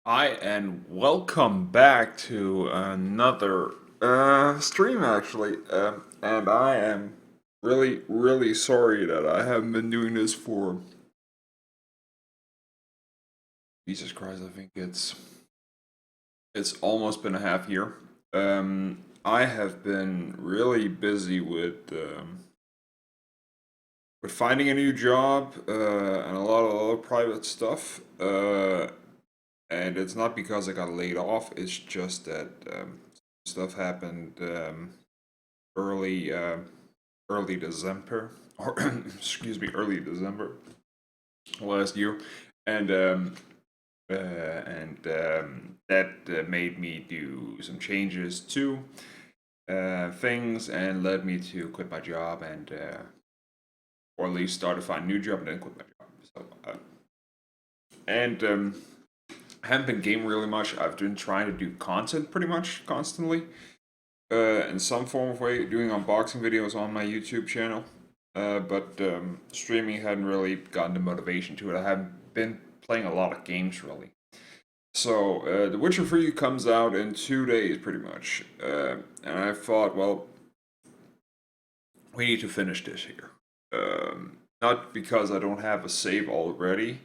Hi, and welcome back to another stream, actually. And I am really, really sorry that I haven't been doing this for. Jesus Christ, I think it's almost been a half year. I have been really busy with finding a new job and a lot of other private stuff. And it's not because I got laid off. It's just that stuff happened early early December, or excuse me, early December last year, and that made me do some changes to things and led me to quit my job and or at least start to find a new job and then quit my job. And I haven't been gaming really much. I've been trying to do content pretty much constantly, in some form of way, doing unboxing videos on my YouTube channel. But streaming hadn't really gotten the motivation to it. I haven't been playing a lot of games really. So The Witcher 3 comes out in 2 days, pretty much, and I thought, well, we need to finish this here. Not because I don't have a save already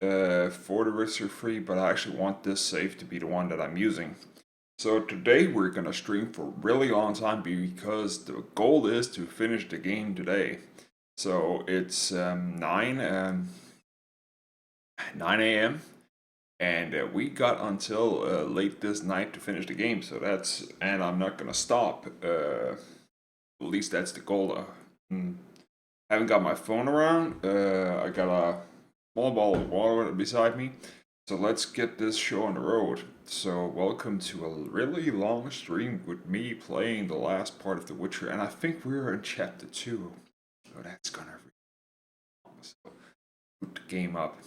for The Witcher 3, but I actually want this save to be the one that I'm using. So today we're gonna stream for a really long time because the goal is to finish the game today. So it's 9 a.m. and we got until late this night to finish the game. So and I'm not gonna stop. At least that's the goal. I haven't got my phone around. I got a small bottle of water beside me. So let's get this show on the road. So welcome to a really long stream with me playing the last part of The Witcher, and I think we're in chapter 2. So that's gonna so boot the game up.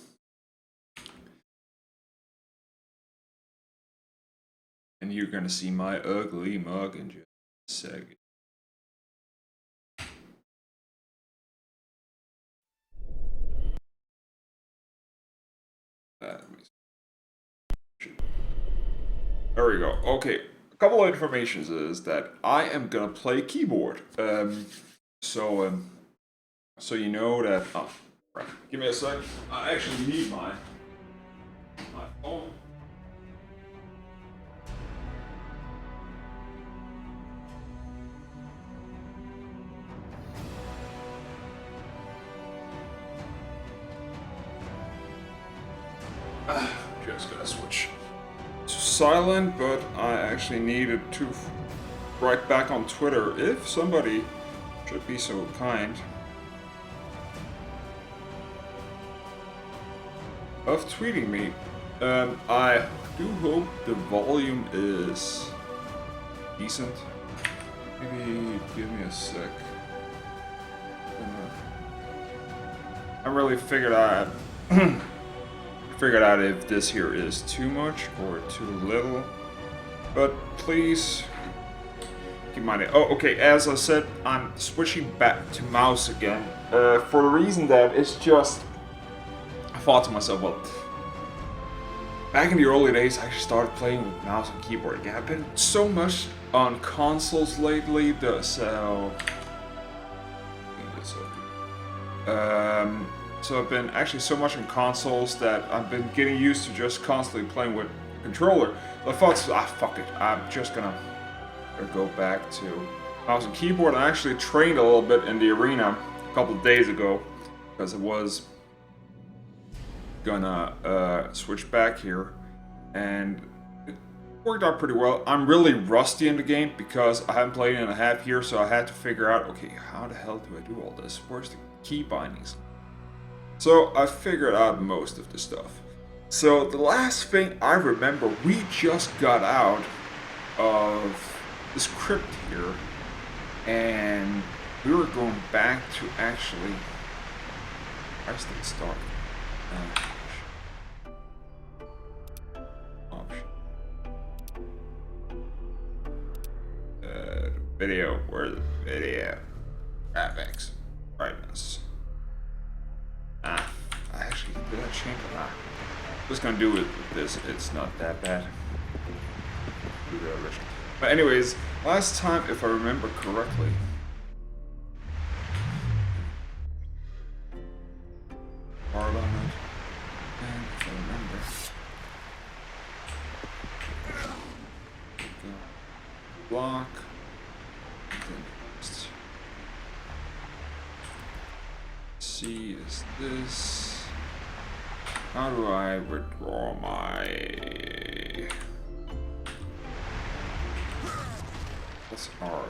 And you're gonna see my ugly mug in just a second. There we go. Okay, a couple of informations is that I am gonna play keyboard. So so you know that. Oh, right. Give me a sec. I actually need my phone. Just gonna switch to silent, but I actually needed to write back on Twitter if somebody should be so kind of tweeting me. I do hope the volume is decent. Maybe give me a sec. I really figured out if this here is too much or too little. But please keep in mind it. Oh, okay, as I said, I'm switching back to mouse again. For the reason that it's just, I thought to myself, well, back in the early days, I started playing with mouse and keyboard again. I've been so much on consoles lately, so I've been actually so much on consoles that I've been getting used to just constantly playing with a controller. So I thought, fuck it, I'm just gonna go back to mouse and keyboard. I actually trained a little bit in the arena a couple of days ago because I was gonna switch back here, and it worked out pretty well. I'm really rusty in the game because I haven't played in a half year, so I had to figure out, okay, how the hell do I do all this? Where's the key bindings? So I figured out most of the stuff. So the last thing I remember, we just got out of this crypt here, and we were going back to actually. Where did it start? Option. Video. Where's the video? Graphics. Brightness. I actually did I change it? Just gonna do it with this. It's not that bad. But anyways, last time, if I remember correctly, hard on it. And if I remember, block. C is this. How do I withdraw my? That's hard.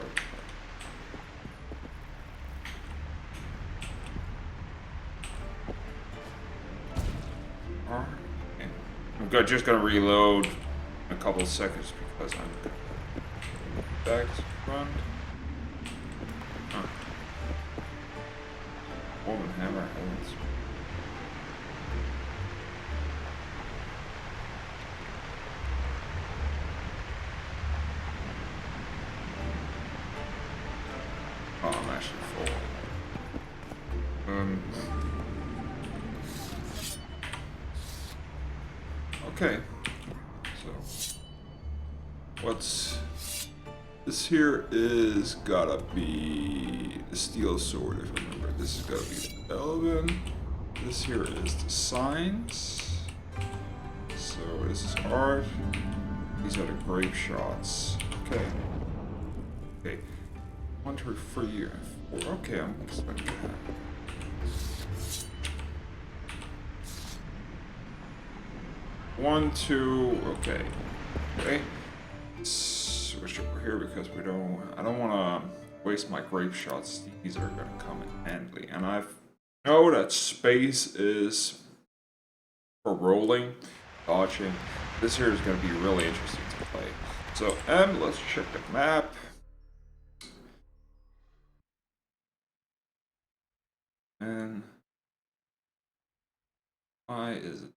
Okay. I'm just gonna reload in a couple of seconds because I'm back to front. Huh. Woman hammer hands. Oh, I'm actually full. Okay. So, what's this here is gotta be the steel sword, if I remember. This is gotta be the Elven. This here is the signs. So this is art. These are the grape shots. Okay. Okay. 1, 2, 3, 4. Okay, I'm expecting that. One, two. Okay. Okay. Switch over here because we don't. I don't want to waste my grape shots. These are gonna come in handy, and I know that space is for rolling, dodging. This here is gonna be really interesting to play. So let's check the map. And why is it?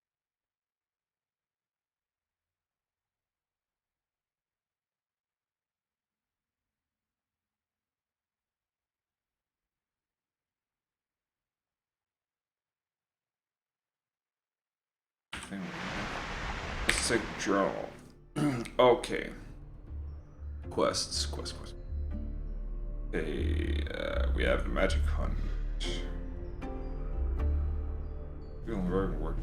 Let's take journal. Okay. Quests. Okay, we have the magic hunt. Feeling very work.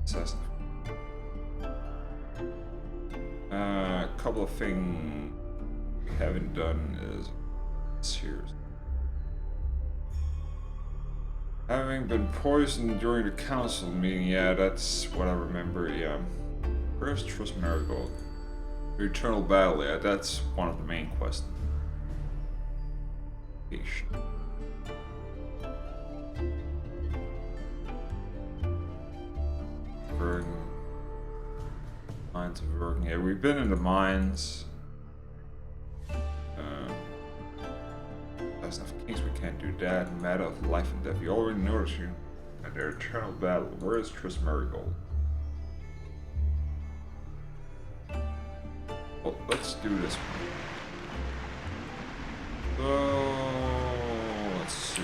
Assassin. A couple of things we haven't done is here. Having been poisoned during the council meeting, yeah, that's what I remember, yeah. Where's Trust Marigold? The Eternal Battle, yeah, that's one of the main quests. Mines of working. Yeah, we've been in the mines. That's enough kings, we can't do that. Matter of life and death. You already noticed you and their eternal battle. Where is Trist Marigold? Well, let's do this one. So let's see.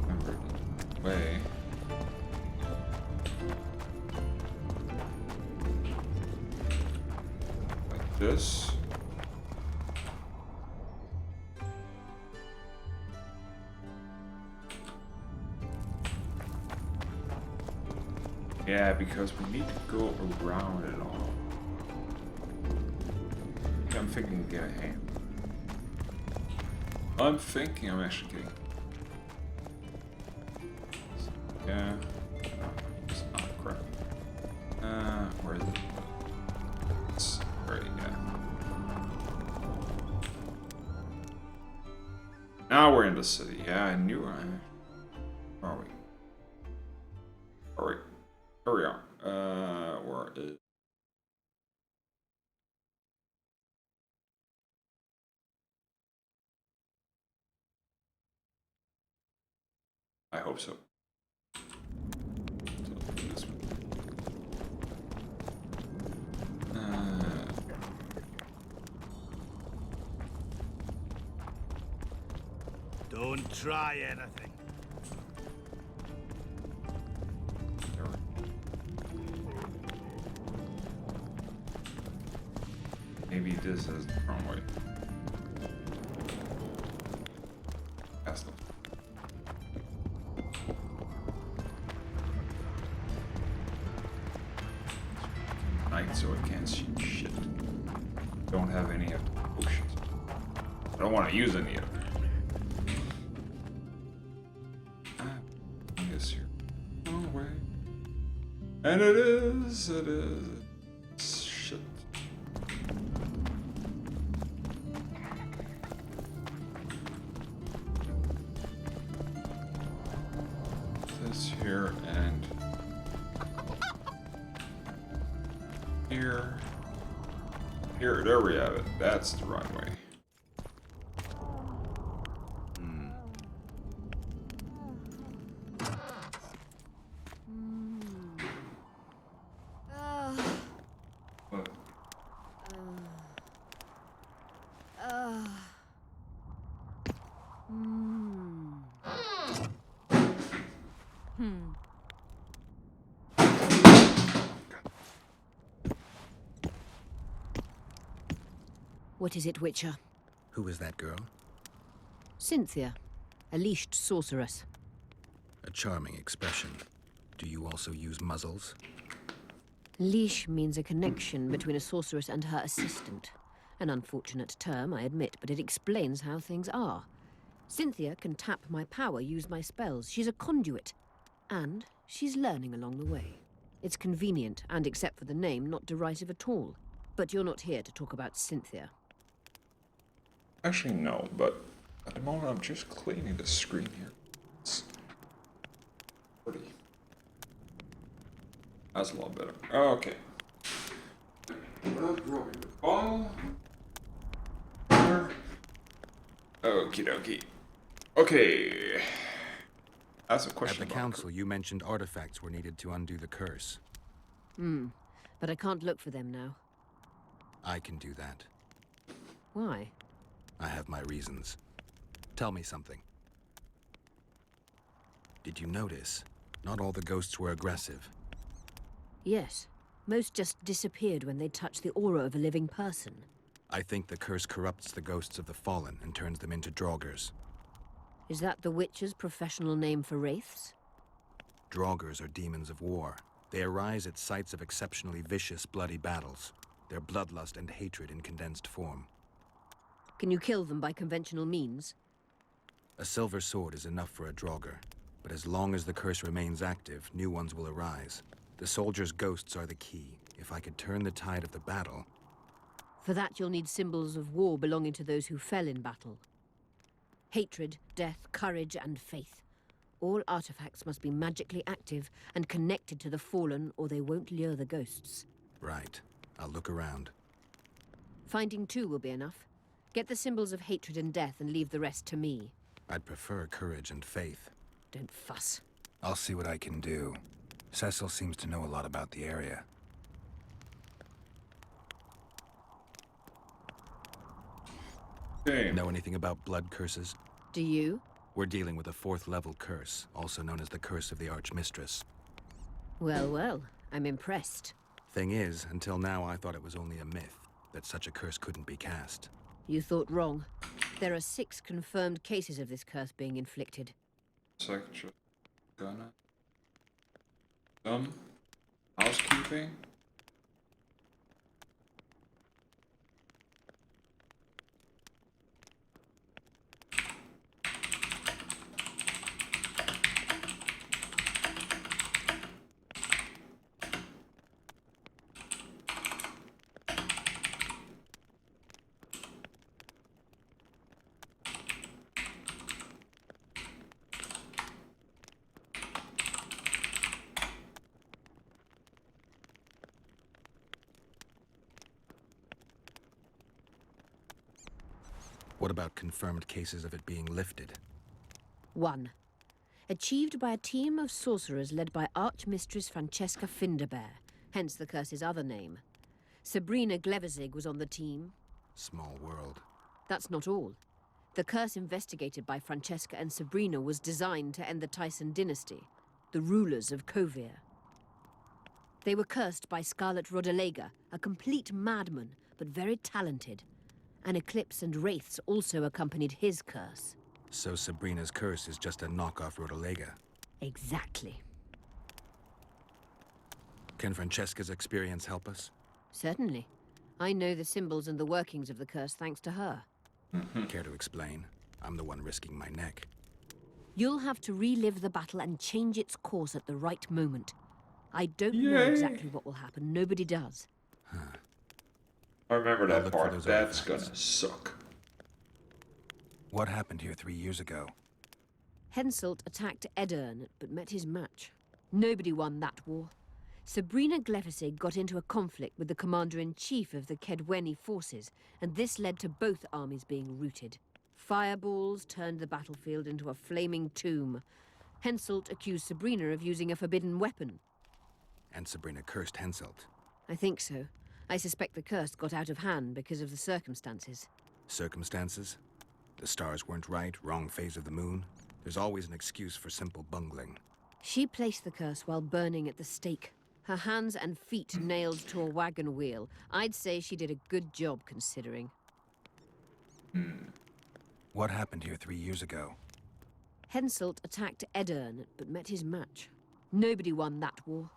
Remember the way. This. Yeah, because we need to go around it all. I'm thinking get a hand. I'm thinking I'm actually getting. Yeah. No, it's not crap. Where is it? It's right, yeah. Now we're in the city. Yeah, I knew I. Where are we? Alright. Here we are. Where is. I hope so. Don't try anything. Maybe this is the wrong way. Past them. Night, so I can't see shit. Don't have any of the potions. I don't want to use any of them. This here. No way. And it is. Shit. This here and here. Here, there we have it. That's the right way. What is it, Witcher? Who is that girl? Cynthia, a leashed sorceress. A charming expression. Do you also use muzzles? Leash means a connection between a sorceress and her assistant. An unfortunate term, I admit, but it explains how things are. Cynthia can tap my power, use my spells. She's a conduit. And she's learning along the way. It's convenient, and except for the name, not derisive at all. But you're not here to talk about Cynthia. Actually, no, but at the moment I'm just cleaning the screen here. It's pretty. That's a lot better. Okay. Dropping the ball. Okie dokie. Okay. That's a question. At the council, you mentioned artifacts were needed to undo the curse. But I can't look for them now. I can do that. Why? I have my reasons. Tell me something. Did you notice? Not all the ghosts were aggressive. Yes. Most just disappeared when they touched the aura of a living person. I think the curse corrupts the ghosts of the fallen and turns them into draugrs. Is that the Witcher's professional name for wraiths? Draugrs are demons of war. They arise at sites of exceptionally vicious, bloody battles. Their bloodlust and hatred in condensed form. Can you kill them by conventional means? A silver sword is enough for a draugr, but as long as the curse remains active, new ones will arise. The soldiers' ghosts are the key. If I could turn the tide of the battle... For that you'll need symbols of war belonging to those who fell in battle. Hatred, death, courage, and faith. All artifacts must be magically active and connected to the fallen, or they won't lure the ghosts. Right. I'll look around. Finding two will be enough. Get the symbols of hatred and death and leave the rest to me. I'd prefer courage and faith. Don't fuss. I'll see what I can do. Cecil seems to know a lot about the area. Okay. Know anything about blood curses? Do you? We're dealing with a 4th level curse, also known as the Curse of the Archmistress. Well, I'm impressed. Thing is, until now I thought it was only a myth, that such a curse couldn't be cast. You thought wrong. There are 6 confirmed cases of this curse being inflicted. Just gonna some housekeeping. What about confirmed cases of it being lifted? 1. Achieved by a team of sorcerers led by Archmistress Francesca Finderbear, hence the curse's other name. Sabrina Glevezig was on the team. Small world. That's not all. The curse investigated by Francesca and Sabrina was designed to end the Tyson dynasty, the rulers of Kovir. They were cursed by Scarlet Rodalega, a complete madman, but very talented. An eclipse and wraiths also accompanied his curse. So Sabrina's curse is just a knockoff Rodalega. Exactly. Can Francesca's experience help us? Certainly. I know the symbols and the workings of the curse thanks to her. Care to explain? I'm the one risking my neck. You'll have to relive the battle and change its course at the right moment. I don't know Yay. exactly what will happen. Nobody does. I remember I'll that look for part. those That's artifacts. gonna suck. What happened here 3 years ago? Henselt attacked Edern, but met his match. Nobody won that war. Sabrina Glefisig got into a conflict with the commander-in-chief of the Kedweni forces, and this led to both armies being routed. Fireballs turned the battlefield into a flaming tomb. Henselt accused Sabrina of using a forbidden weapon. And Sabrina cursed Henselt. I think so. I suspect the curse got out of hand because of the circumstances. Circumstances? The stars weren't right, wrong phase of the moon. There's always an excuse for simple bungling. She placed the curse while burning at the stake. Her hands and feet nailed to a wagon wheel. I'd say she did a good job, considering. What happened here 3 years ago? Henselt attacked Edern, but met his match. Nobody won that war.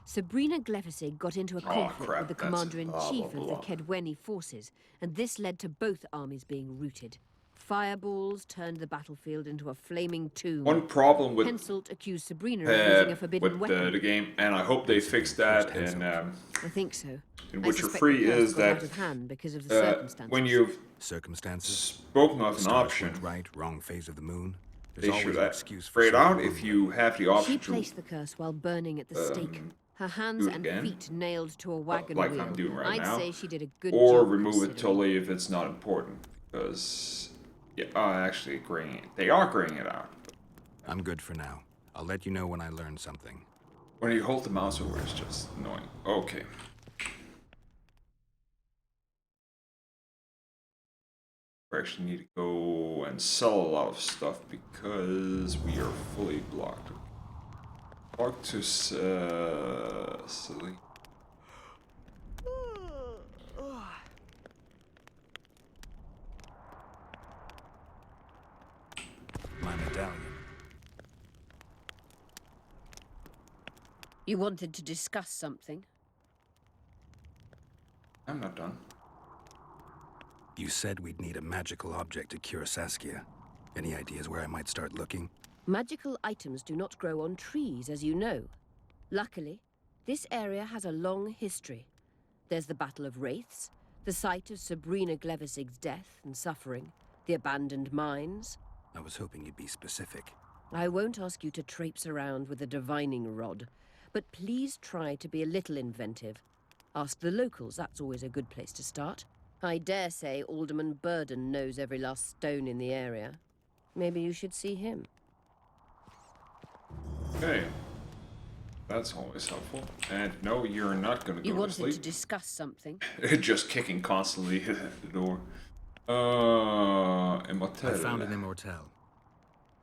Sabrina Glefisig got into a conflict crap, with the that's- commander-in-chief of the blah. Kedweni forces, and this led to both armies being routed. Fireballs turned the battlefield into a flaming tomb. One problem with Henselt accused Sabrina of using a forbidden with weapon. the game, and I hope they fix that in I think so. in I Witcher suspect 3 the curse is got out that of hand because of the circumstances. when you've Circumstances? spoken of The an stars option, weren't right, wrong phase of the moon. There's they always should an excuse for fade simple out if bungling. you have the option She to placed the curse while burning at the stake. Her hands do it and again, feet nailed to a wagon like wheel. I'm doing right I'd now, say she did a good or job. remove it considering. totally if it's not important, because actually they are graying it out. I'm good for now. I'll let you know when I learn something. When you hold the mouse over, it's just annoying. Okay. We actually need to go and sell a lot of stuff because we are fully blocked. Blocked to silly. My medallion. You wanted to discuss something? I'm not done. You said we'd need a magical object to cure Saskia. Any ideas where I might start looking? Magical items do not grow on trees, as you know. Luckily, this area has a long history. There's the Battle of Wraiths, the site of Sabrina Glevisig's death and suffering, the abandoned mines. I was hoping you'd be specific. I won't ask you to traipse around with a divining rod, but please try to be a little inventive. Ask the locals, that's always a good place to start. I dare say Alderman Burden knows every last stone in the area. Maybe you should see him. Okay. That's always helpful. And no, you're not gonna You go to wanted sleep. to discuss something? Just kicking constantly at the door. Immortel. I found an immortelle.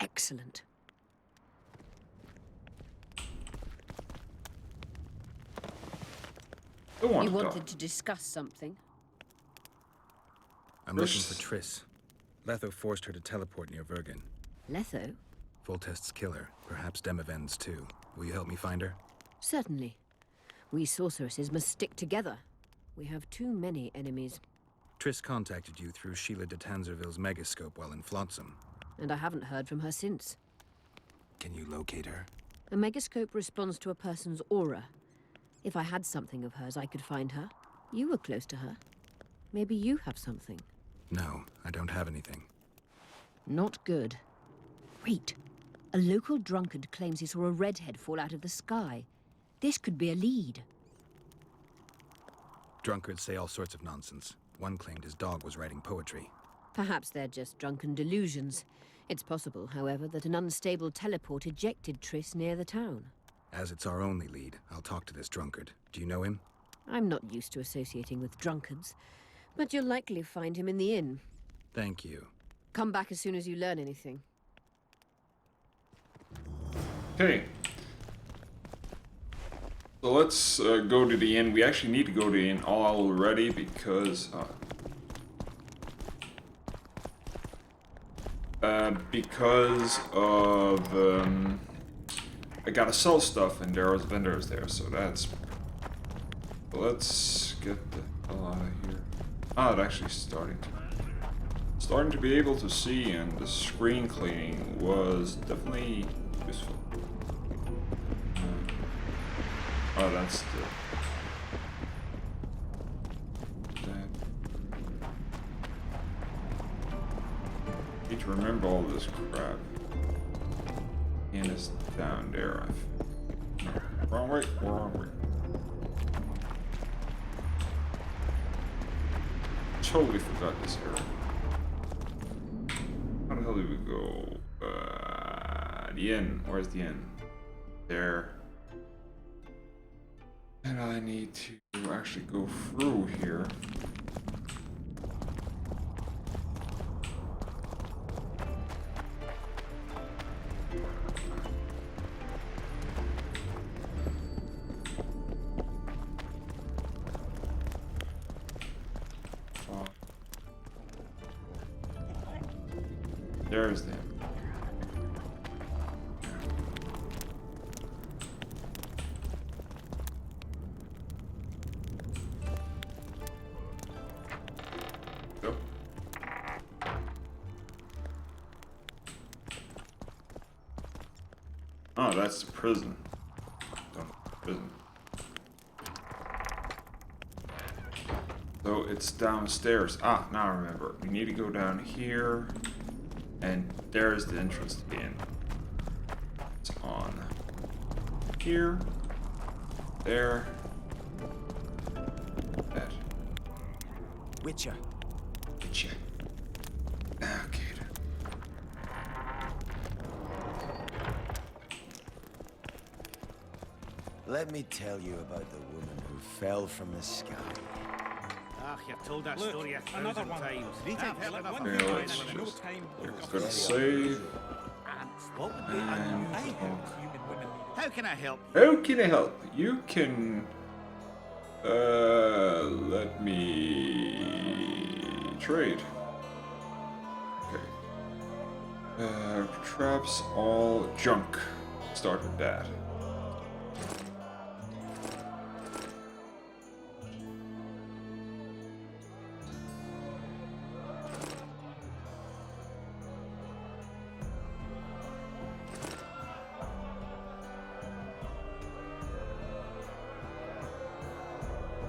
Excellent. Don't want You to wanted talk. to discuss something? I'm looking for Triss. Letho forced her to teleport near Vergen. Letho? Voltest's killer. Perhaps Demavend's too. Will you help me find her? Certainly. We sorceresses must stick together. We have too many enemies, Triss contacted you through Sheila de Tanzerville's megascope while in Flotsam. and I haven't heard from her since. Can you locate her? A megascope responds to a person's aura. If I had something of hers, I could find her. You were close to her. Maybe you have something. No, I don't have anything. Not good. Wait. A local drunkard claims he saw a redhead fall out of the sky. This could be a lead. Drunkards say all sorts of nonsense. One claimed his dog was writing poetry. Perhaps they're just drunken delusions. It's possible, however, that an unstable teleport ejected Triss near the town. As it's our only lead, I'll talk to this drunkard. Do you know him? I'm not used to associating with drunkards, but you'll likely find him in the inn. Thank you. Come back as soon as you learn anything. Okay. So let's go to the inn. We actually need to go to the inn already because I gotta sell stuff and there was vendors there, so that's. Let's get the hell out of here. Ah, it's actually starting to be able to see, and the screen cleaning was definitely useful. Oh, that's the. That. Need to remember all this crap. And it's down there. No, wrong way. Wrong way. Totally forgot this area. How the hell did we go? The inn. Where's the inn? There. And I need to actually go through here. There's the inn. Oh, that's the prison. Prison. So it's downstairs. Ah, now I remember. We need to go down here, and there's the entrance to the inn. It's on here, there, that. Witcher. Witcher. Okay. Let me tell you about the woman who fell from the sky. Ah, you've told that Look, story a another thousand one. times. Greetings. I've heard enough One of Yeah, thing it. let's I know just- time We're for gonna this. save. What would be And I talk. help human women. How can I help? How can I help? You can. Let me trade. Okay. Traps all junk. Start with that.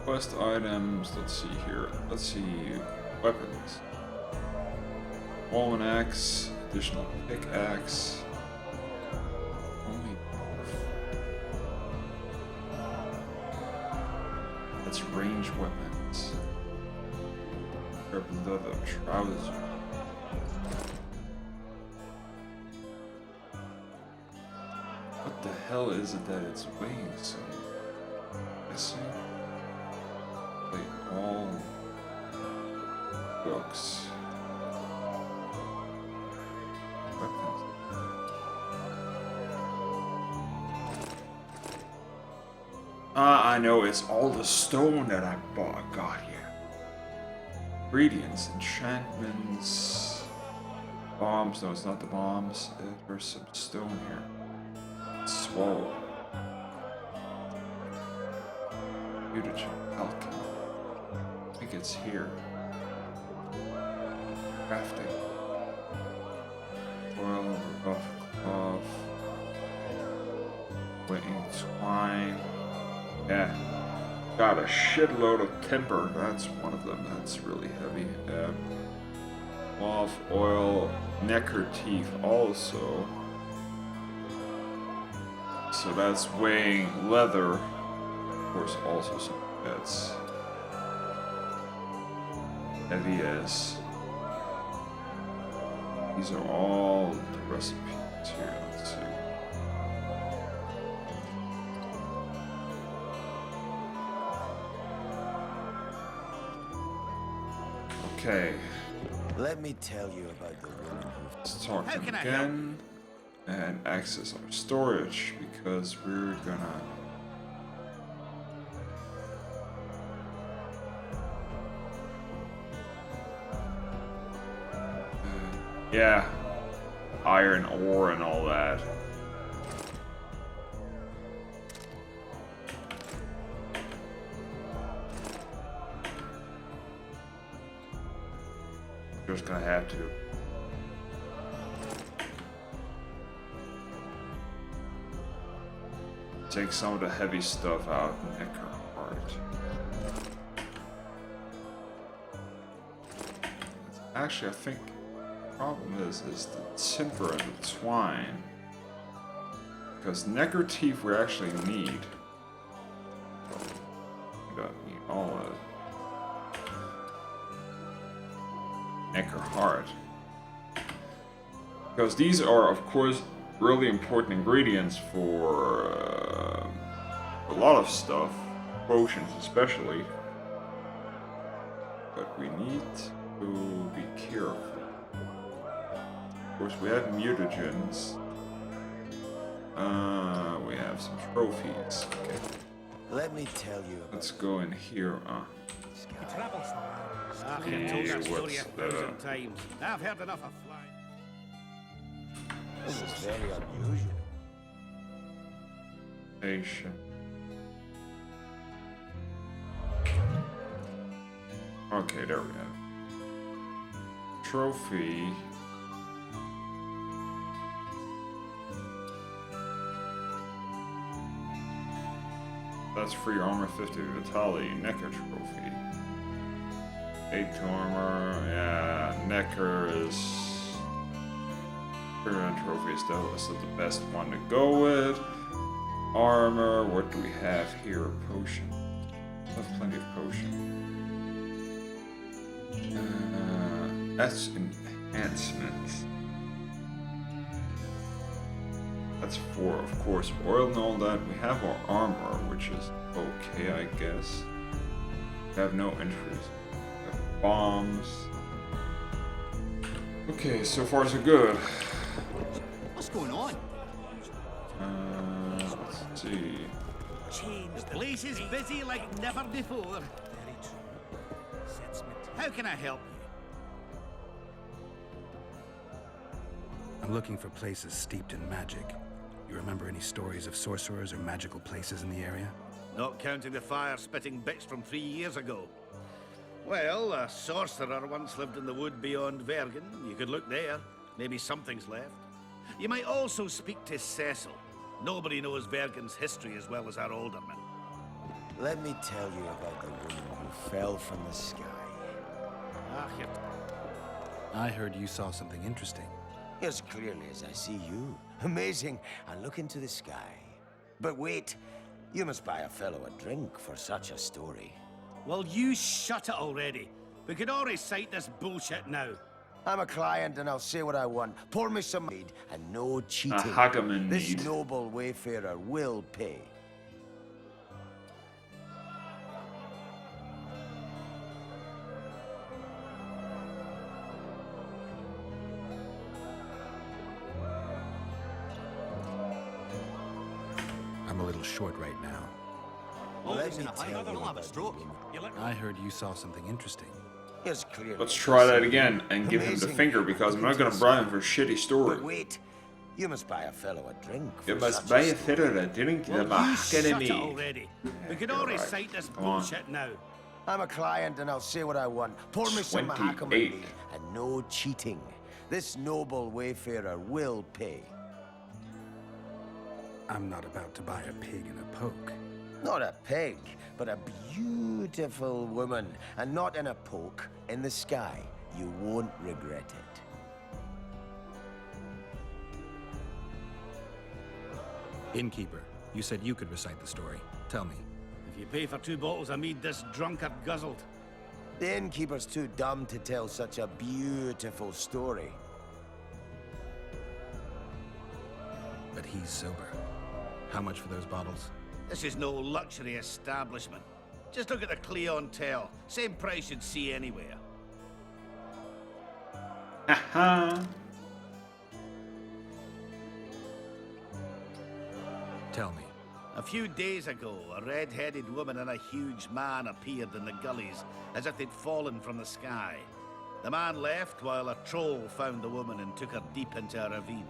Quest items, let's see here. Let's see. Weapons. Walman axe, additional pickaxe. Only. That's range weapons. Purple leather trousers. What the hell is it that it's weighing so? Missing? Like all books. Weapons. Ah, I know, it's all the stone that I got here. Ingredients, enchantments, bombs. No, it's not the bombs. There's some stone here. Swallow. Mutagen, alchemy. I think it's here. Crafting. Oil, rough cloth. Waiting twine. Yeah. Got a shitload of timber. That's one of them. That's really heavy. Cloth, oil, necker teeth also. So that's weighing leather. Of course, also some that's heavy as. These are all the recipes here. Let's see. Okay. Let me tell you about the woman who... Let's talk to How him can I again and access our storage because we're gonna. Yeah, iron ore and all that. Just gonna have to. Take some of the heavy stuff out and Necker apart. Actually, I think the problem is the timber and the twine. Because Necker teeth we actually need. We don't need all of it. Necker heart. Because these are, of course, really important ingredients for a lot of stuff, potions especially. But we need to be careful. Of course, we have mutagens. We have some trophies. Okay. Let me tell you about... Let's go in here. Ah, you've told that story what's 1,000 times. I've heard enough of flying. This is very unusual. Patient. Okay, there we go. Trophy. That's free armor 50 vitality, Necker trophy. 8 to armor, yeah, Necker is... trophy is still the best one to go with. Armor, what do we have here? Potion. We have plenty of potion. That's enhancements. That's for, of course, oil and all that. We have our armor, which is okay, I guess. We have no entries. We have bombs. Okay, so far so good. What's going on? Let's see. The place is busy like never before. How can I help you? I'm looking for places steeped in magic. You remember any stories of sorcerers or magical places in the area? Not counting the fire-spitting bits from 3 years ago. Well, a sorcerer once lived in the wood beyond Vergen. You could look there. Maybe something's left. You might also speak to Cecil. Nobody knows Vergen's history as well as our alderman. Let me tell you about the woman who fell from the sky. Ah, I heard you saw something interesting. As clearly as I see you. Amazing. I look into the sky. But wait, you must buy a fellow a drink for such a story. well, you shut it already. We could all recite this bullshit now. I'm a client and I'll say what I want. Pour me some mead and no cheating. Hageman This mead. noble wayfarer will pay. I'm a little short right now. Let me tell you about the woman. I heard you saw something interesting. As clearly Let's as try I that see again you. and give him the Amazing. finger because I'm not gonna bribe him for a shitty story. But wait, you must buy a fellow a drink. You for must such buy a a story. fitter a drink Well, the you shut it Academy. already. We could all you're right. recite this Come on. bullshit now. I'm a client and I'll say what I want. Pour me some 28. Hackman mead and no cheating. This noble wayfarer will pay. I'm not about to buy a pig in a poke. Not a pig, but a beautiful woman. And not in a poke, in the sky. You won't regret it. Innkeeper, you said you could recite the story. Tell me. If you pay for 2 bottles of mead, this drunkard guzzled. The innkeeper's too dumb to tell such a beautiful story. But he's sober. How much for those bottles? This is no luxury establishment. Just look at the clientele. Same price you'd see anywhere. Haha. Tell me. A few days ago, a red-headed woman and a huge man appeared in the gullies, as if they'd fallen from the sky. The man left while a troll found the woman and took her deep into a ravine.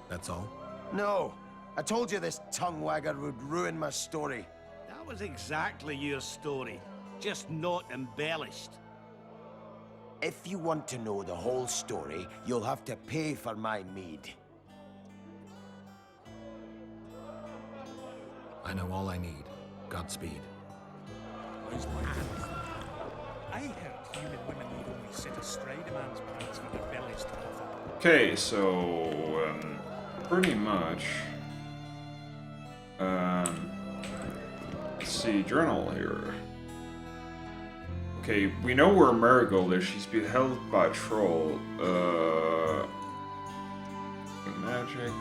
That's all? No, I told you this tongue wagger would ruin my story. That was exactly your story, just not embellished. If you want to know the whole story, you'll have to pay for my mead. I know all I need. Godspeed. I heard human women need only sit astride a man's pants for their bellies to puff up. Okay, so pretty much. Let's see, journal here. Okay, we know where Marigold is. She's beheld by a troll. Magic.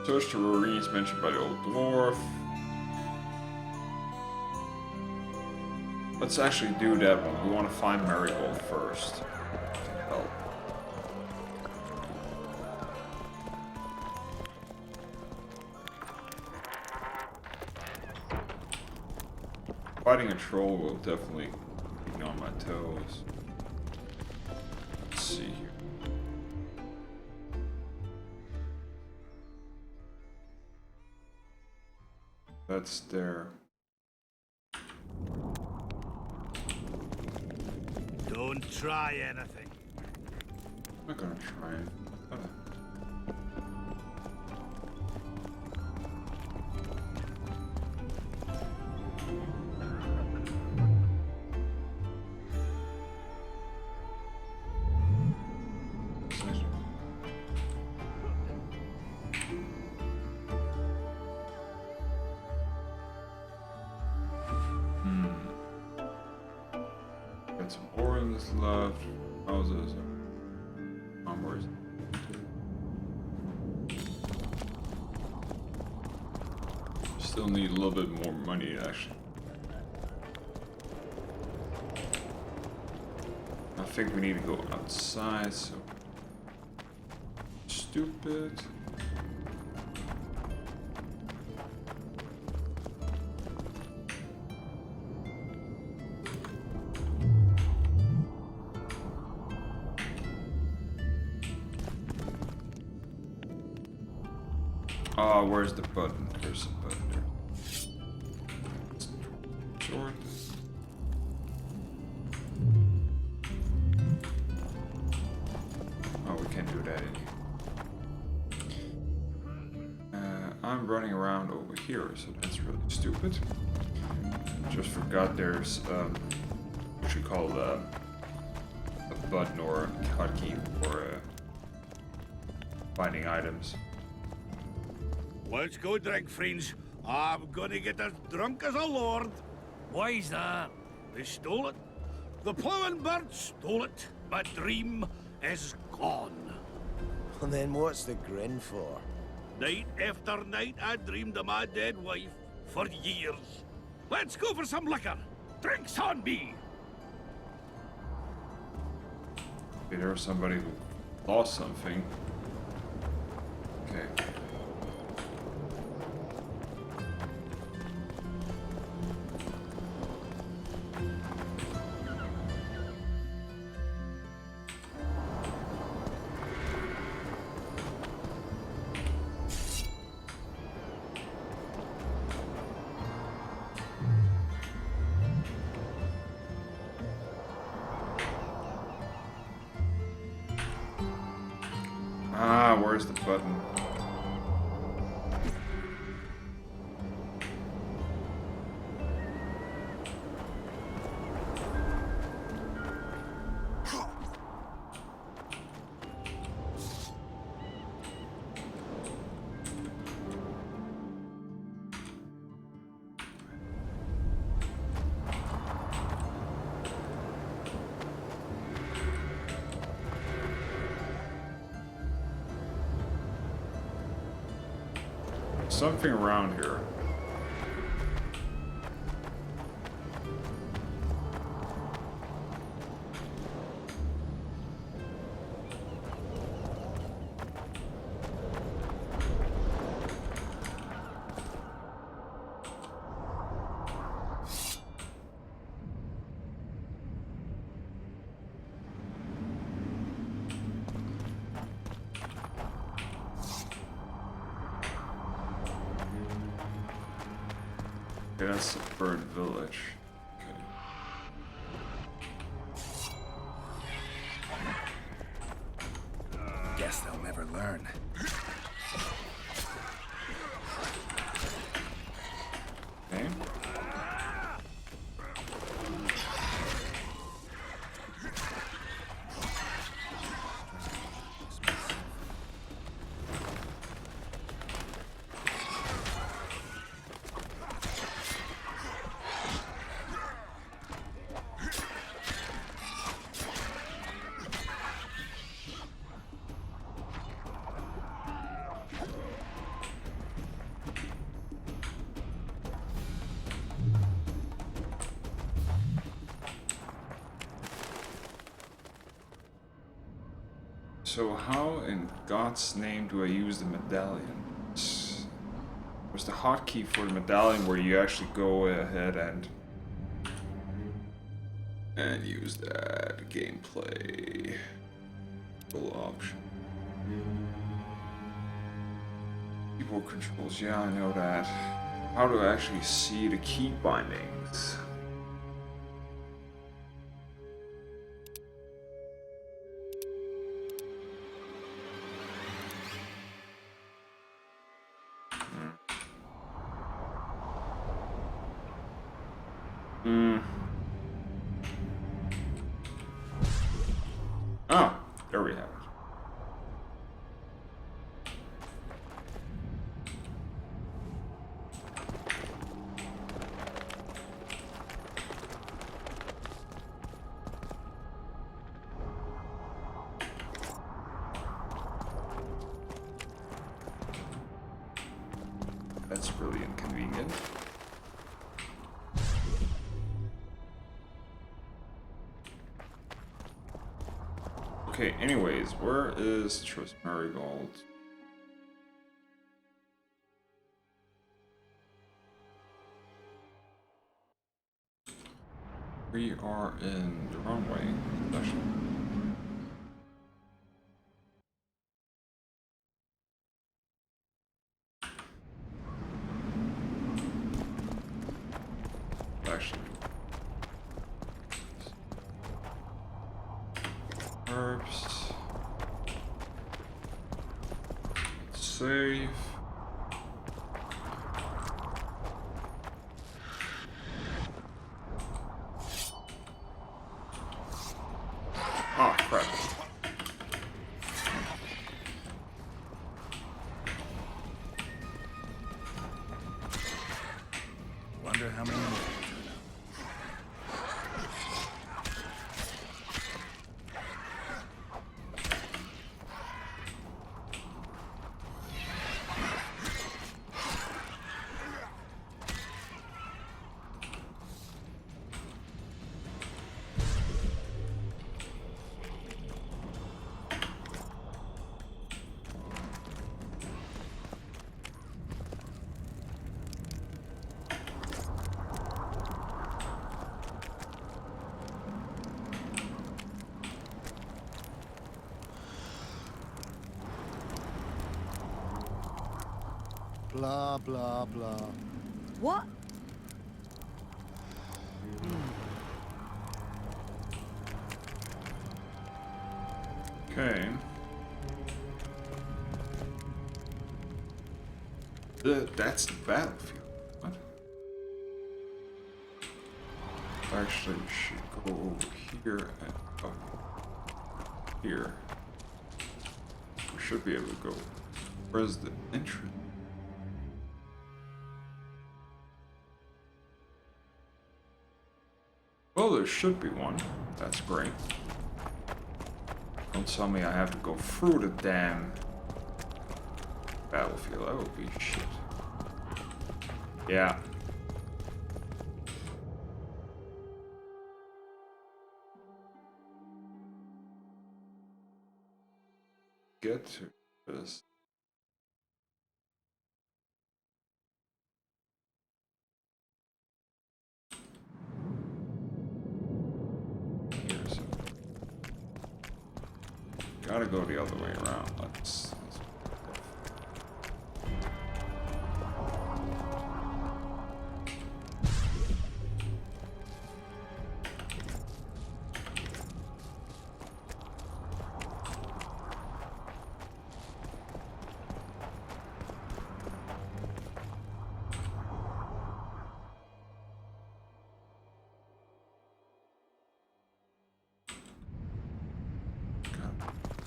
Search the ruins mentioned by the old dwarf. Let's actually do that one. We want to find Marigold first. Help. Fighting a troll will definitely keep me on my toes. Let's see here. That's there. Don't try anything. I'm not gonna try it. Got some oranges left. Houses. Onwards. Still need a little bit more money, actually. I think we need to go outside, so... Stupid. Oh, where's the button? There's a button there. Short. Oh, we can't do that in here. I'm running around over here, so that's really stupid. Just forgot there's what you call a button or a hotkey for finding items. Let's go drink, friends. I'm gonna get as drunk as a lord. Why's that? They stole it. The plowing bird stole it. My dream is gone. And then what's the grin for? Night after night, I dreamed of my dead wife for years. Let's go for some liquor. Drinks on me. Okay, there was somebody who lost something. Okay. Ah, where's the button? Something around here. Okay, that's the bird village. Guess they'll never learn. Okay. So how in God's name do I use the medallion? What's the hotkey for the medallion where you actually go ahead and use that gameplay full option? Keyboard controls, yeah, I know that. How do I actually see the key bindings? Ah, there we have it. That's really inconvenient. Okay, anyways, where is Trust Marigold? We are in the runway session. Actually, herbs. Save. Oh crap. Wonder how many more. Blah, blah, blah. What? Okay. That's the battlefield. What? Actually, we should go over here and up here. We should be able to go. Where's the entrance? Well, there should be one. That's great. Don't tell me I have to go through the damn battlefield. That would be shit. Yeah. Get to this. Here's. Gotta go the other way around. Let's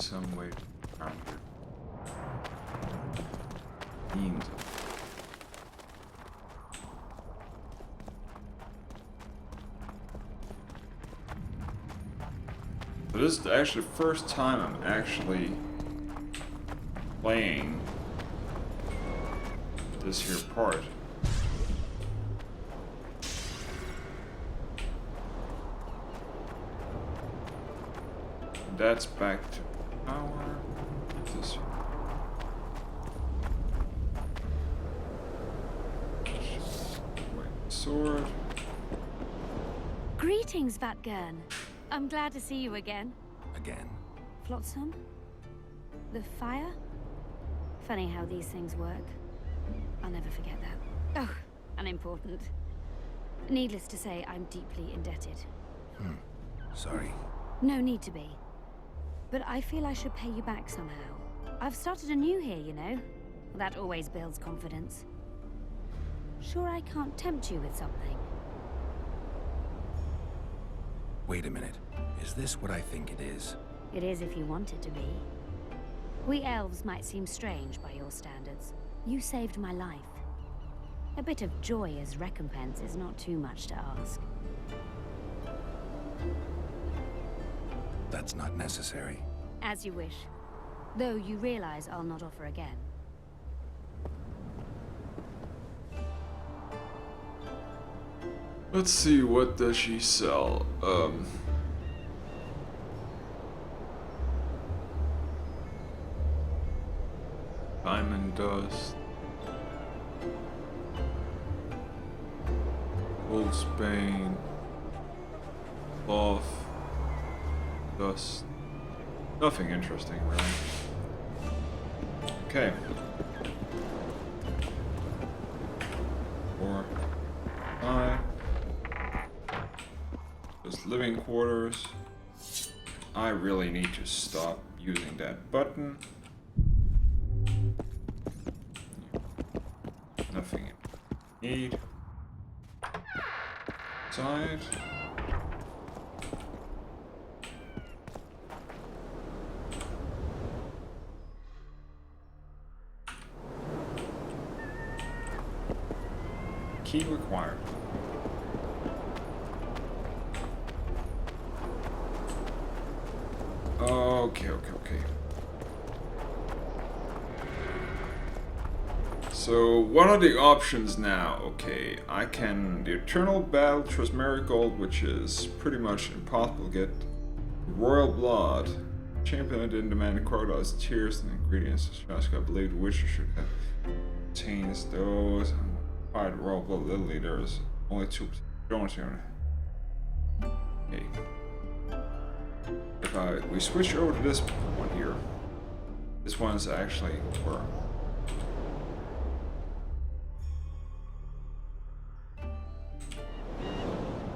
some way around here. Means. But this is actually the first time I'm actually playing this here part. That's back to power. This sword. Greetings, Vatgern. I'm glad to see you again. Again? Flotsam? The fire? Funny how these things work. I'll never forget that. Oh, unimportant. Needless to say, I'm deeply indebted. Sorry. No need to be. But I feel I should pay you back somehow. I've started anew here, you know. That always builds confidence. Sure I can't tempt you with something? Wait a minute. Is this what I think it is? It is if you want it to be. We elves might seem strange by your standards. You saved my life. A bit of joy as recompense is not too much to ask. That's not necessary. As you wish. Though you realize I'll not offer again. Let's see, what does she sell? Diamond dust. Wolfsbane. Cloth. Dust. Nothing interesting, really. Okay. 4, 5. Just living quarters. I really need to stop using that button. Nothing I need. Side. Key required. Okay. So, one of the options now, okay, I can, the Eternal Battle Trismeric Gold, which is pretty much impossible to get. Royal Blood, Champion didn't demand the crocodile's tears and ingredients. I believe the Witcher should have contains those. Alright, Royal Blood Lily, there's only 2% donors here. Okay. If we switch over to this one here, this one's actually for.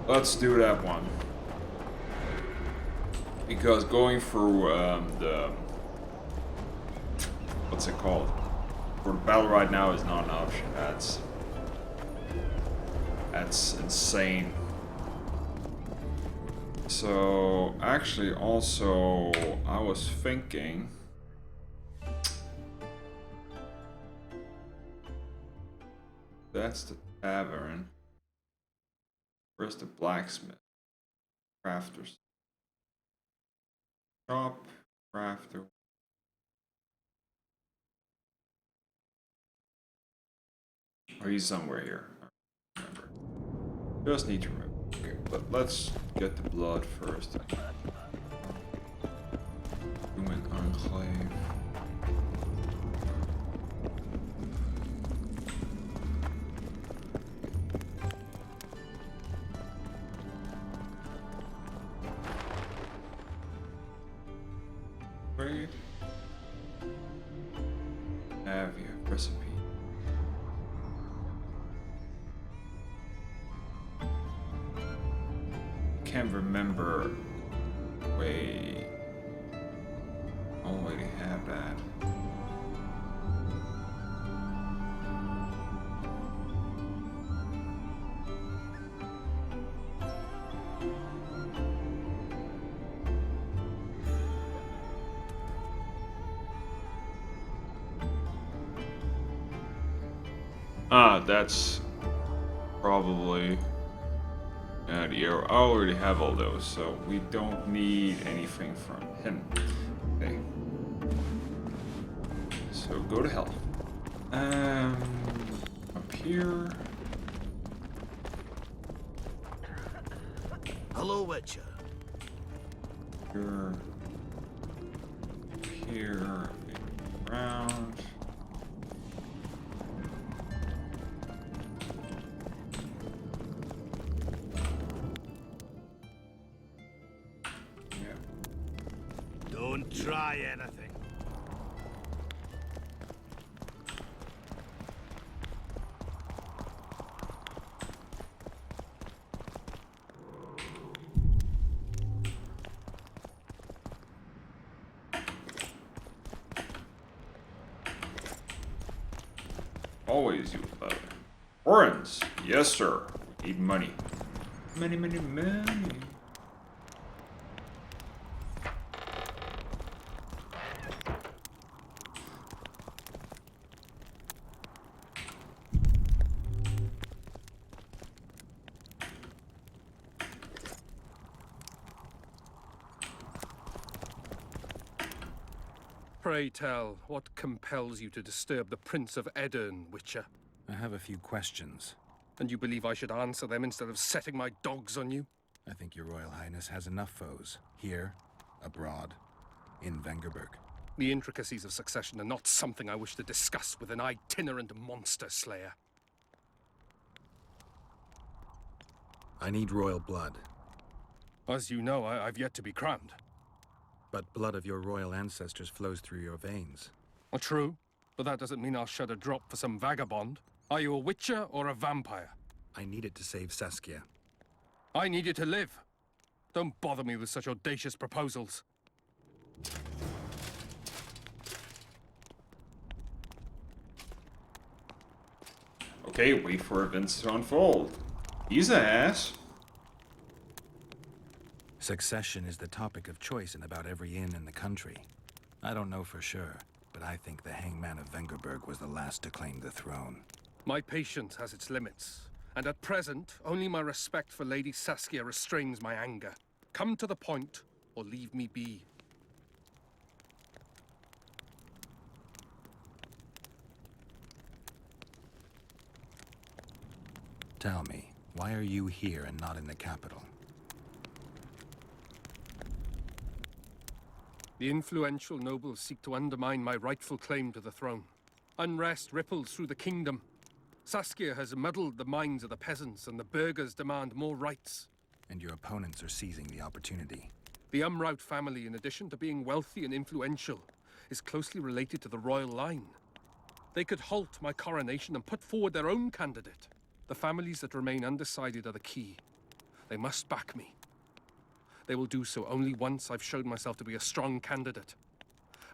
Let's do that one. Because going through the what's it called? For the battle right now is not an option. That's insane. So actually also I was thinking that's the tavern. Where's the blacksmith? Crafters. Shop, crafter. Oh, he's somewhere here. I don't remember. Just need to remember. Okay, but let's get the blood first. Human Enclave. Trade. Have you recipe? Can't remember. Wait. Already have that. Ah, that's probably the arrow. I already have all those, so we don't need anything from him. Okay. So go to hell. Up here. Hello, Witcher. Here, around. Yeah. Don't try anything. Always use leather. Orange, yes sir. Need money. Money, money, money. Pray tell, what compels you to disturb the Prince of Edirn, Witcher? I have a few questions. And you believe I should answer them instead of setting my dogs on you? I think your Royal Highness has enough foes. Here, abroad, in Vengerberg. The intricacies of succession are not something I wish to discuss with an itinerant monster slayer. I need royal blood. As you know, I've yet to be crowned. But blood of your royal ancestors flows through your veins. True, but that doesn't mean I'll shed a drop for some vagabond. Are you a witcher or a vampire? I need it to save Saskia. I need you to live. Don't bother me with such audacious proposals. Okay, wait for events to unfold. He's an ass. Succession is the topic of choice in about every inn in the country. I don't know for sure, but I think the hangman of Vengerberg was the last to claim the throne. My patience has its limits, and at present, only my respect for Lady Saskia restrains my anger. Come to the point, or leave me be. Tell me, why are you here and not in the capital? The influential nobles seek to undermine my rightful claim to the throne. Unrest ripples through the kingdom. Saskia has muddled the minds of the peasants, and the burghers demand more rights. And your opponents are seizing the opportunity. The Umraut family, in addition to being wealthy and influential, is closely related to the royal line. They could halt my coronation and put forward their own candidate. The families that remain undecided are the key. They must back me. They will do so only once I've shown myself to be a strong candidate.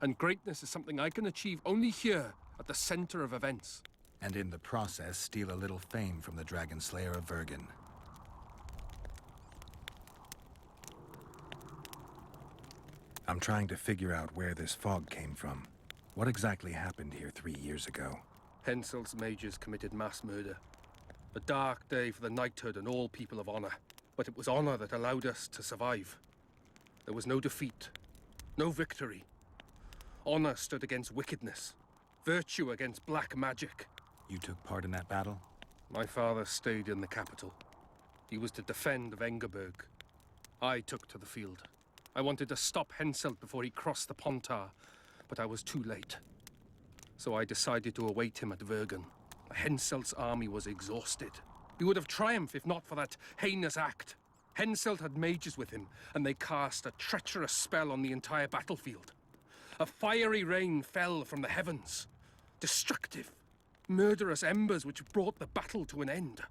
And greatness is something I can achieve only here, at the center of events. And in the process, steal a little fame from the Dragon Slayer of Vergen. I'm trying to figure out where this fog came from. What exactly happened here 3 years ago? Henselt's mages committed mass murder. A dark day for the knighthood and all people of honor. But it was honor that allowed us to survive. There was no defeat, no victory. Honor stood against wickedness, virtue against black magic. You took part in that battle? My father stayed in the capital. He was to defend Vengerberg. I took to the field. I wanted to stop Henselt before he crossed the Pontar, but I was too late. So I decided to await him at Vergen. Henselt's army was exhausted. He would have triumphed if not for that heinous act. Henselt had mages with him, and they cast a treacherous spell on the entire battlefield. A fiery rain fell from the heavens. Destructive, murderous embers which brought the battle to an end.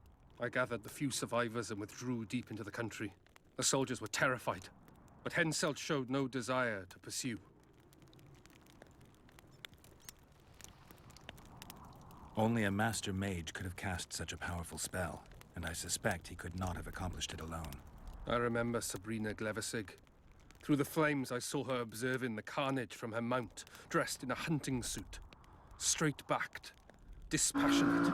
I gathered the few survivors and withdrew deep into the country. The soldiers were terrified, but Henselt showed no desire to pursue. Only a master mage could have cast such a powerful spell, and I suspect he could not have accomplished it alone. I remember Sabrina Glevesig. Through the flames, I saw her observing the carnage from her mount, dressed in a hunting suit. Straight-backed, dispassionate.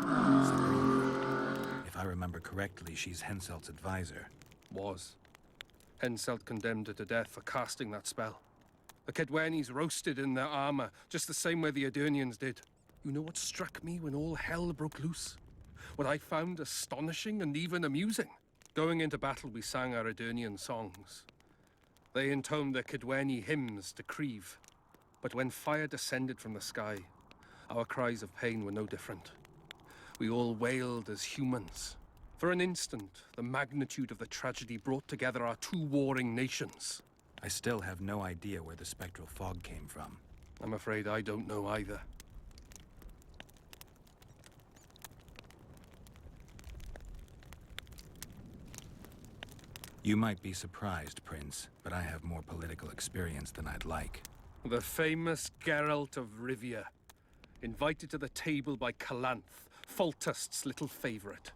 If I remember correctly, she's Henselt's advisor. Was. Henselt condemned her to death for casting that spell. The Kedwenis roasted in their armor, just the same way the Adernians did. You know what struck me when all hell broke loose? What I found astonishing and even amusing? Going into battle, we sang our Adernian songs. They intoned their Kedweni hymns to Creve. But when fire descended from the sky, our cries of pain were no different. We all wailed as humans. For an instant, the magnitude of the tragedy brought together our two warring nations. I still have no idea where the spectral fog came from. I'm afraid I don't know either. You might be surprised, Prince, but I have more political experience than I'd like. The famous Geralt of Rivia, invited to the table by Calanth, Foltest's little favorite.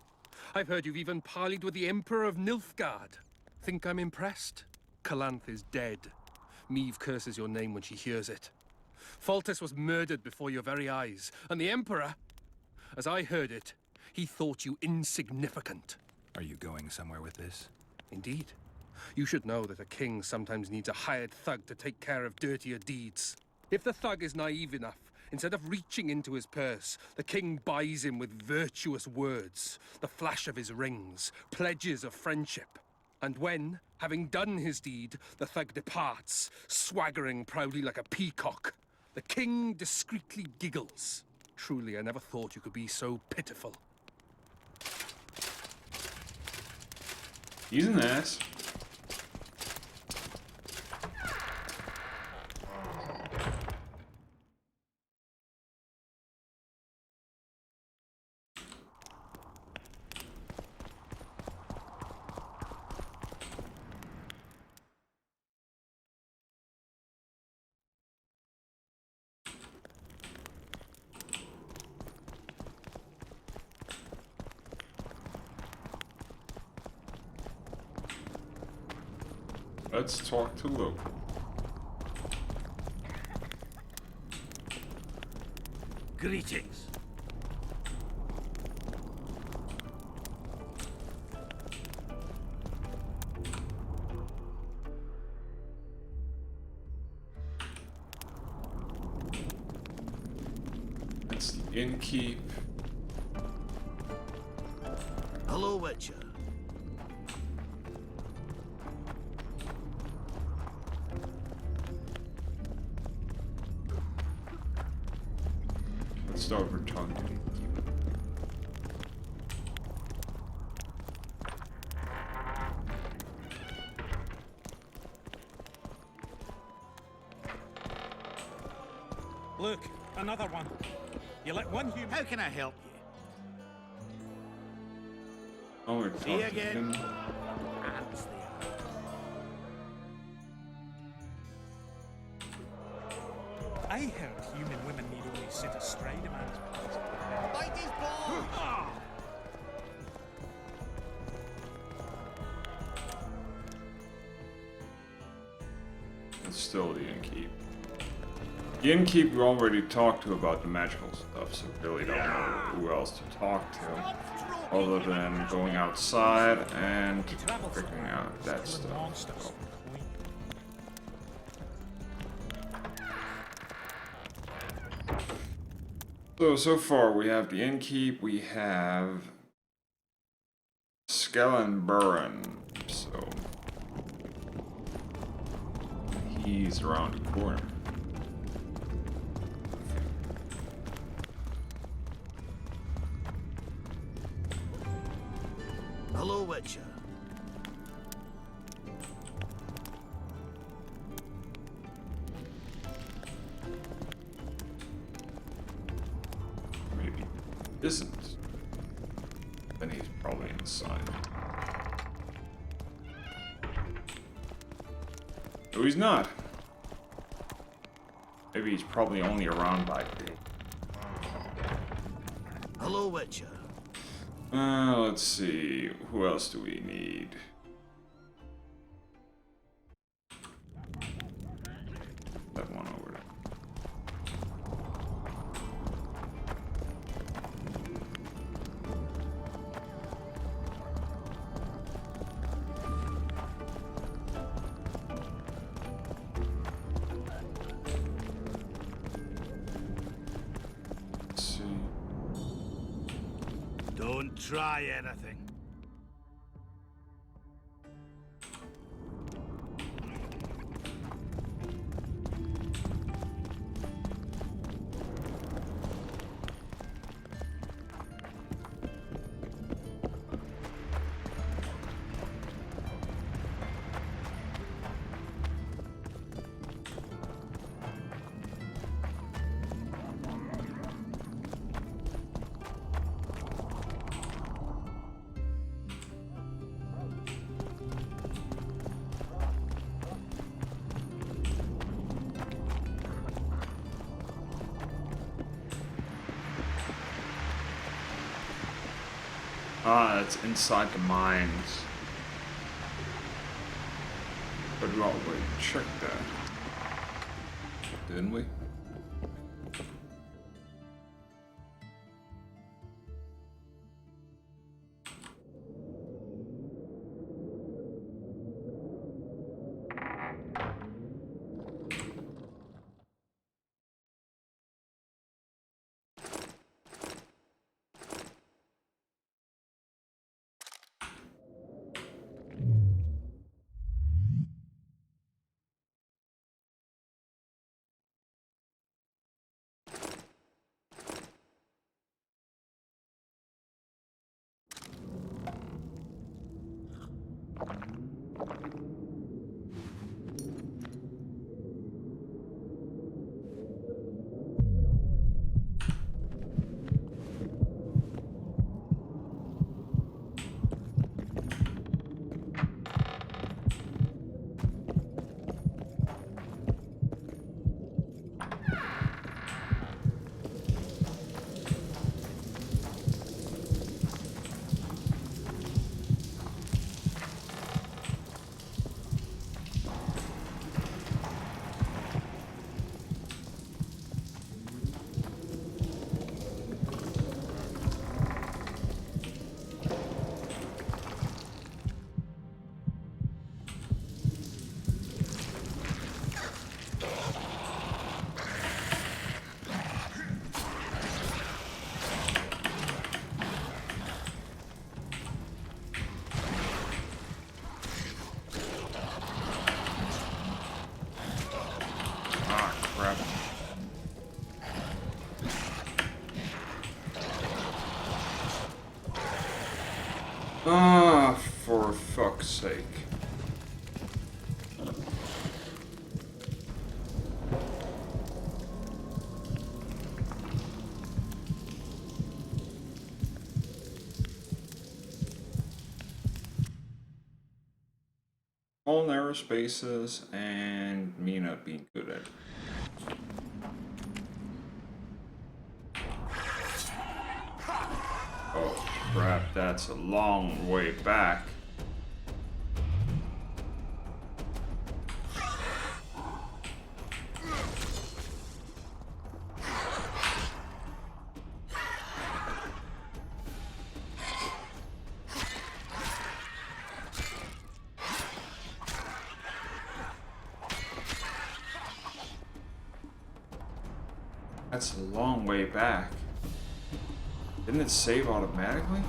I've heard you've even parleyed with the Emperor of Nilfgaard. Think I'm impressed? Calanth is dead. Meve curses your name when she hears it. Foltest was murdered before your very eyes, and the Emperor, as I heard it, he thought you insignificant. Are you going somewhere with this? Indeed. You should know that a king sometimes needs a hired thug to take care of dirtier deeds. If the thug is naive enough, instead of reaching into his purse, the king buys him with virtuous words, the flash of his rings, pledges of friendship. And when, having done his deed, the thug departs, swaggering proudly like a peacock, the king discreetly giggles. Truly, I never thought you could be so pitiful. He's an ass. Let's talk to Luke. Greetings. That's the innkeep. Hello, Witcher. Let's start with talking to the innkeep. Look, another one. You let one human... How can I help you? Oh, we're talking See you to again. him. Hands there. I heard human women need only sit astride a man's pants. Bite his balls! It's still the innkeep. The innkeep we already talked to about the magical stuff, so really don't know who else to talk to. Other than going outside and figuring out that stuff. So far we have the innkeep, we have Skellenburren, so he's around the corner. Hello, Witcher. Maybe isn't. Then he's probably inside. No, he's not. Maybe he's probably only around by day. Hello, Witcher. Let's see. Who else do we need? That one over there. try anything. Ah, it's inside the mines. But well, we checked that, didn't we? Ah, for fuck's sake. All narrow spaces and me not being good at it. Oh crap, that's a long way back. That's a long way back. Didn't it save automatically?